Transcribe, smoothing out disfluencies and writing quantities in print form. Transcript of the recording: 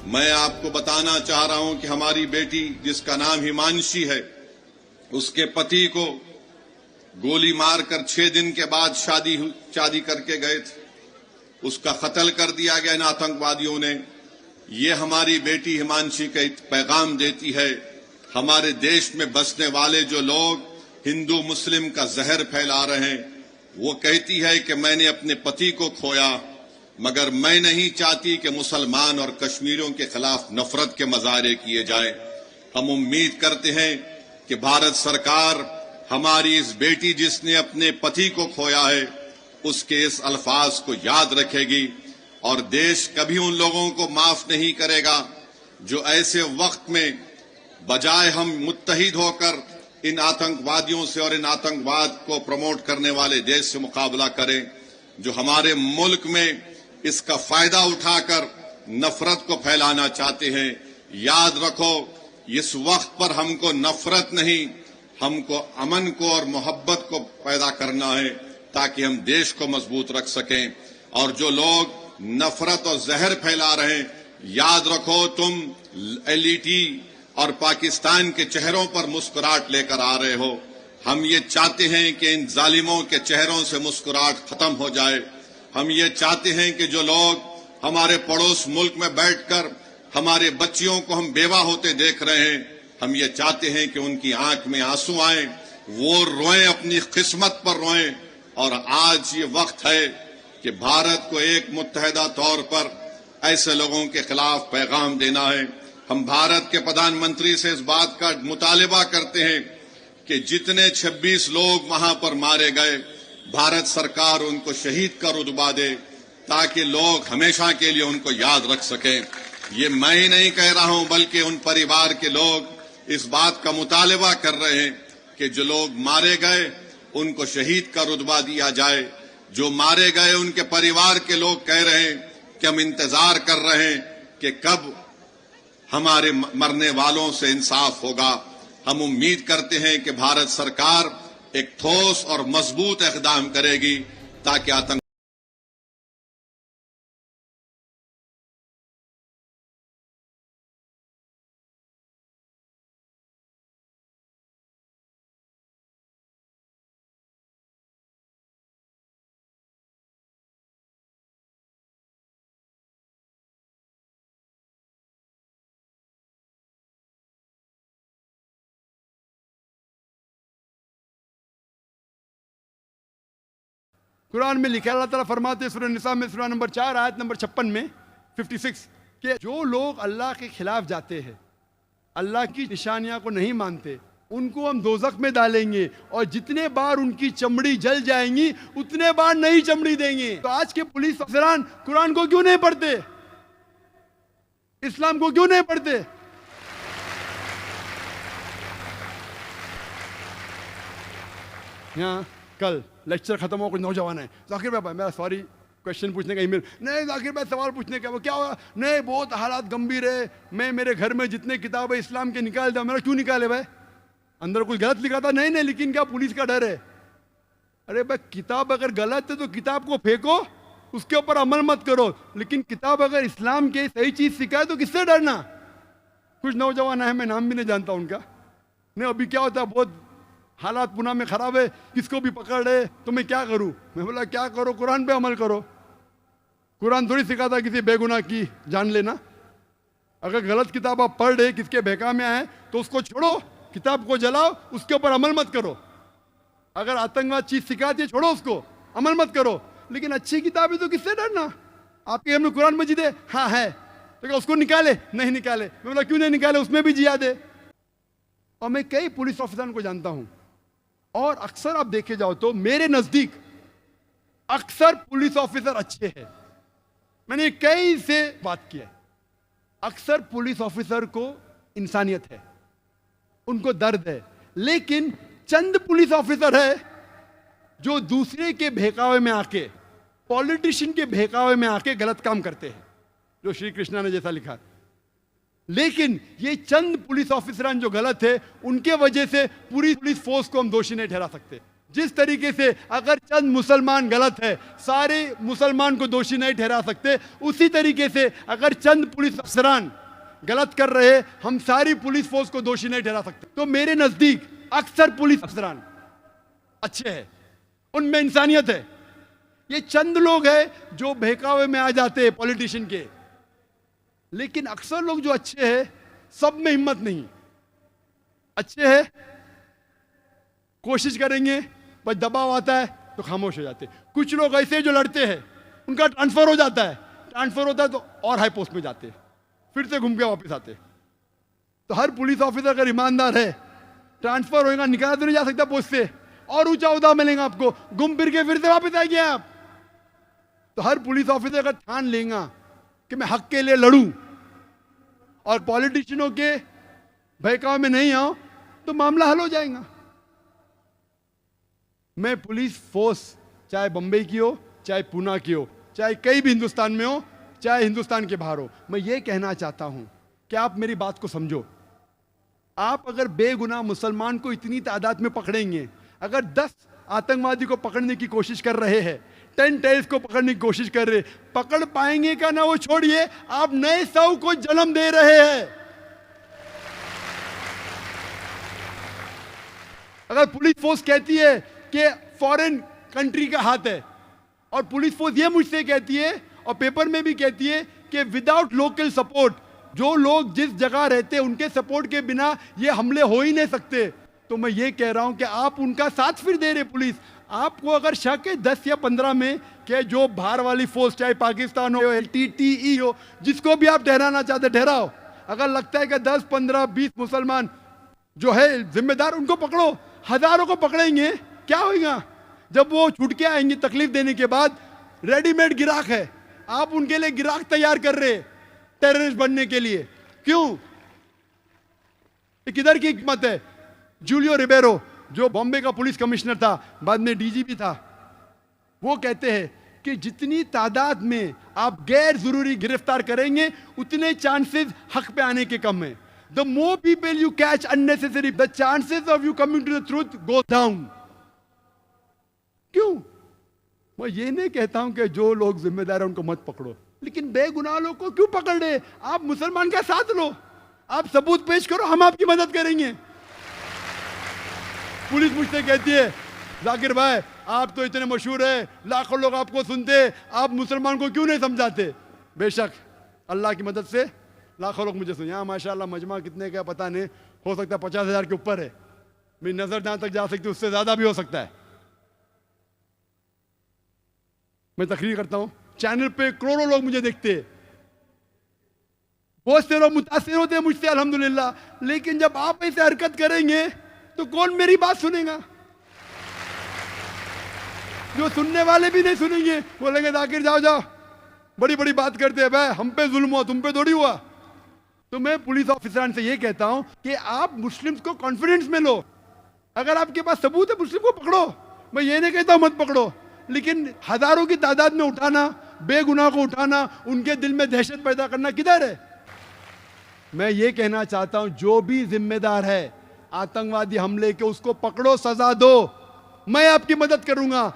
मैं आपको बताना चाह रहा हूं कि हमारी बेटी जिसका नाम हिमांशी है, उसके पति को गोली मारकर 6 दिन के बाद शादी करके गए थे, उसका कत्ल कर दिया गया इन आतंकवादियों ने। ये हमारी बेटी हिमांशी का एक पैगाम देती है, हमारे देश में बसने वाले जो लोग हिंदू मुस्लिम का जहर फैला रहे हैं, वो कहती है कि मैंने अपने पति को खोया, मगर मैं नहीं चाहती कि मुसलमान और कश्मीरियों के खिलाफ नफरत के मुजाहरे किए जाएं। हम उम्मीद करते हैं कि भारत सरकार हमारी इस बेटी जिसने अपने पति को खोया है, उसके इस अल्फाज को याद रखेगी और देश कभी उन लोगों को माफ नहीं करेगा जो ऐसे वक्त में बजाय हम मुत्तहिद होकर इन आतंकवादियों से और इन आतंकवाद को प्रमोट करने वाले देश से मुकाबला करें, जो हमारे मुल्क में इसका फायदा उठाकर नफरत को फैलाना चाहते हैं। याद रखो, इस वक्त पर हमको नफरत नहीं, हमको अमन को और मोहब्बत को पैदा करना है ताकि हम देश को मजबूत रख सकें। और जो लोग नफरत और जहर फैला रहे हैं, याद रखो तुम एलईटी और पाकिस्तान के चेहरों पर मुस्कुराहट लेकर आ रहे हो। हम ये चाहते हैं कि इन जालिमों के चेहरों से मुस्कुराहट खत्म हो जाए। हम ये चाहते हैं कि जो लोग हमारे पड़ोस मुल्क में बैठकर हमारे बच्चियों को हम बेवा होते देख रहे हैं, हम ये चाहते हैं कि उनकी आंख में आंसू आए, वो रोएं, अपनी किस्मत पर रोएं। और आज ये वक्त है कि भारत को एक मुत्तहिदा तौर पर ऐसे लोगों के खिलाफ पैगाम देना है। हम भारत के प्रधानमंत्री से इस बात का मुतालिबा करते हैं कि जितने 26 लोग वहां पर मारे गए, भारत सरकार उनको शहीद का रुतबा दे ताकि लोग हमेशा के लिए उनको याद रख सकें। ये मैं ही नहीं कह रहा हूं, बल्कि उन परिवार के लोग इस बात का मुतालिबा कर रहे हैं कि जो लोग मारे गए उनको शहीद का रुतबा दिया जाए। जो मारे गए उनके परिवार के लोग कह रहे हैं कि हम इंतजार कर रहे हैं कि कब हमारे मरने वालों से इंसाफ होगा। हम उम्मीद करते हैं कि भारत सरकार एक ठोस और मजबूत इक़दाम करेगी ताकि आतंक कुरान में लिखा है, अल्लाह ताला फरमाते हैं सूरह निसा में सूरह नंबर 4 आयत नंबर 56 में 56 कि जो लोग अल्लाह के खिलाफ जाते हैं, अल्लाह की निशानियां को नहीं मानते, उनको हम दोज़ख में डालेंगे और जितने बार उनकी चमड़ी जल जाएंगी उतने बार नई चमड़ी देंगे। तो आज के पुलिस अफसरान कुरान को क्यों नहीं पढ़ते, इस्लाम को क्यों नहीं पढ़ते? यहाँ कल लेक्चर खत्म हो, कुछ नौजवान है, जाकिर भाई मेरा सॉरी क्वेश्चन पूछने का ईमेल नहीं, जाकिर भाई सवाल पूछने का, वो क्या हुआ? नहीं, बहुत हालात गंभीर है, मैं मेरे घर में जितने किताब है इस्लाम के निकाल दिया। मेरा क्यों निकाले भाई, अंदर कुछ गलत लिखा था? नहीं, लेकिन क्या पुलिस का डर है? अरे भाई किताब अगर गलत है तो किताब को फेंको, उसके ऊपर अमल मत करो, लेकिन किताब अगर इस्लाम के सही चीज सिखाए तो किससे डरना? कुछ नौजवान है, मैं नाम भी नहीं जानता उनका, नहीं अभी क्या होता है, बहुत हालात पुणे में खराब है, किसको भी पकड़ रहे, तो मैं क्या करूं? मैं बोला क्या करो, कुरान पे अमल करो। कुरान थोड़ी सिखाता किसी बेगुनाह की जान लेना। अगर गलत किताब आप पढ़ रहे, किसके बहका में आए, तो उसको छोड़ो, किताब को जलाओ, उसके ऊपर अमल मत करो। अगर आतंकवाद चीज सिखाती है, छोड़ो उसको, अमल मत करो। लेकिन अच्छी किताब है तो किससे डरना? आपके घर में कुरान मजीद है? हाँ है, तो क्या उसको निकाले? नहीं निकाले। मैं बोला क्यों नहीं निकाले, उसमें भी जिहाद है। और मैं कई पुलिस ऑफिसर को जानता हूं, और अक्सर आप देखे जाओ तो मेरे नजदीक अक्सर पुलिस ऑफिसर अच्छे हैं। मैंने कई से बात की है, अक्सर पुलिस ऑफिसर को इंसानियत है, उनको दर्द है, लेकिन चंद पुलिस ऑफिसर है जो दूसरे के बहकावे में आके, पॉलिटिशियन के बहकावे में आके गलत काम करते हैं, जो श्री कृष्णा ने जैसा लिखा। लेकिन ये चंद पुलिस ऑफिसरान जो गलत है, उनके वजह से पूरी पुलिस फोर्स को हम दोषी नहीं ठहरा सकते। जिस तरीके से अगर चंद मुसलमान गलत है, सारे मुसलमान को दोषी नहीं ठहरा सकते, उसी तरीके से अगर चंद पुलिस अफसरान गलत कर रहे, हम सारी पुलिस फोर्स को दोषी नहीं ठहरा सकते। तो मेरे नजदीक अक्सर पुलिस अफसरान अच्छे हैं, उनमें इंसानियत है। ये चंद लोग हैं जो बहकावे में आ जाते हैं पॉलिटिशियन के, लेकिन अक्सर लोग जो अच्छे हैं, सब में हिम्मत नहीं। अच्छे हैं, कोशिश करेंगे, बस दबाव आता है तो खामोश हो जाते। कुछ लोग ऐसे जो लड़ते हैं, उनका ट्रांसफर हो जाता है, ट्रांसफर होता है तो और हाई पोस्ट में जाते, फिर से घूम के वापस आते। तो हर पुलिस ऑफिसर अगर ईमानदार है, ट्रांसफर होगा, निकाला तो नहीं जा सकता पोस्ट से, और ऊंचा उदा मिलेगा आपको, घूम फिर के फिर से वापस आएंगे आप। तो हर पुलिस ऑफिसर अगर ठान लेगा कि मैं हक के लिए लड़ूं और पॉलिटिशियनों के बहकाव में नहीं आऊं, तो मामला हल हो जाएगा। मैं पुलिस फोर्स चाहे बंबई की हो, चाहे पूना की हो, चाहे कहीं भी हिंदुस्तान में हो, चाहे हिंदुस्तान के बाहर हो, मैं ये कहना चाहता हूं कि आप मेरी बात को समझो। आप अगर बेगुनाह मुसलमान को इतनी तादाद में पकड़ेंगे, अगर 10 आतंकवादी को पकड़ने की कोशिश कर रहे हैं, 10 टेररिस्ट को पकड़ने की कोशिश कर रहे, पकड़ पाएंगे का ना वो छोड़िए, आप नए 100 को जन्म दे रहे हैं। अगर पुलिस फोर्स कहती है कि फॉरेन कंट्री का हाथ है, और पुलिस फोर्स ये मुझसे कहती है और पेपर में भी कहती है कि विदाउट लोकल सपोर्ट, जो लोग जिस जगह रहते हैं उनके सपोर्ट के बिना ये हमले हो ही नहीं सकते, तो मैं ये कह रहा हूं कि आप उनका साथ फिर दे रहे पुलिस। आपको अगर शक है 10 या 15 में कि जो बाहर वाली फोर्स, चाहे पाकिस्तान हो, LTTE हो, जिसको भी आप ठहराना चाहते ठहराओ, अगर लगता है कि 10, 15, 20 मुसलमान जो है जिम्मेदार, उनको पकड़ो। हजारों को पकड़ेंगे, क्या होगा? जब वो छूट के आएंगे तकलीफ देने के बाद, रेडीमेड गिराक है, आप उनके लिए गिराक तैयार कर रहे टेररिस्ट बनने के लिए। क्यों? किधर की हिकमत है? जूलियो रिबेरो जो बॉम्बे का पुलिस कमिश्नर था, बाद में DGP था, वो कहते हैं कि जितनी तादाद में आप गैर जरूरी गिरफ्तार करेंगे, उतने चांसेस हक पे आने के कम है। The more people you catch unnecessary, the chances of you coming to the truth go down. क्यों? मैं ये नहीं कहता हूं कि जो लोग जिम्मेदार हैं उनको मत पकड़ो, लेकिन बेगुनाह लोग को क्यों पकड़ रहे? आप मुसलमान का साथ लो, आप सबूत पेश करो, हम आपकी मदद करेंगे। पुलिस मुझसे कहती है, जाकिर भाई आप तो इतने मशहूर है, लाखों लोग आपको सुनते, आप मुसलमान को क्यों नहीं समझाते? बेशक अल्लाह की मदद से लाखों लोग मुझे सुन, यहाँ माशाल्लाह मजमा कितने का पता नहीं, हो सकता है 50,000 के ऊपर है, मेरी नजर जहां तक जा सकती है उससे ज्यादा भी हो सकता है। मैं तकरीर करता हूं, चैनल पे करोड़ों लोग मुझे देखते हैं, बहुत से लोग मुतासिर होते हैं मुझसे अल्हम्दुलिल्लाह, लेकिन जब आप ऐसे हरकत करेंगे तो कौन मेरी बात सुनेगा? जो सुनने वाले भी नहीं सुनेंगे, बोलेंगे जाकिर जाओ जाओ, बड़ी बड़ी बात करते हैं, भाई हम पे जुल्म हुआ, तुम पे थोड़ी हुआ। तो मैं पुलिस ऑफिसर से ये कहता हूं कि आप मुस्लिम्स को कॉन्फिडेंस में लो, अगर आपके पास सबूत है मुस्लिम को पकड़ो, मैं ये नहीं कहता हूं मत पकड़ो, लेकिन हजारों की तादाद में उठाना, बेगुनाह को उठाना, उनके दिल में दहशत पैदा करना किधर है? मैं ये कहना चाहता हूं, जो भी जिम्मेदार है आतंकवादी हमले के, उसको पकड़ो, सजा दो, मैं आपकी मदद करूंगा।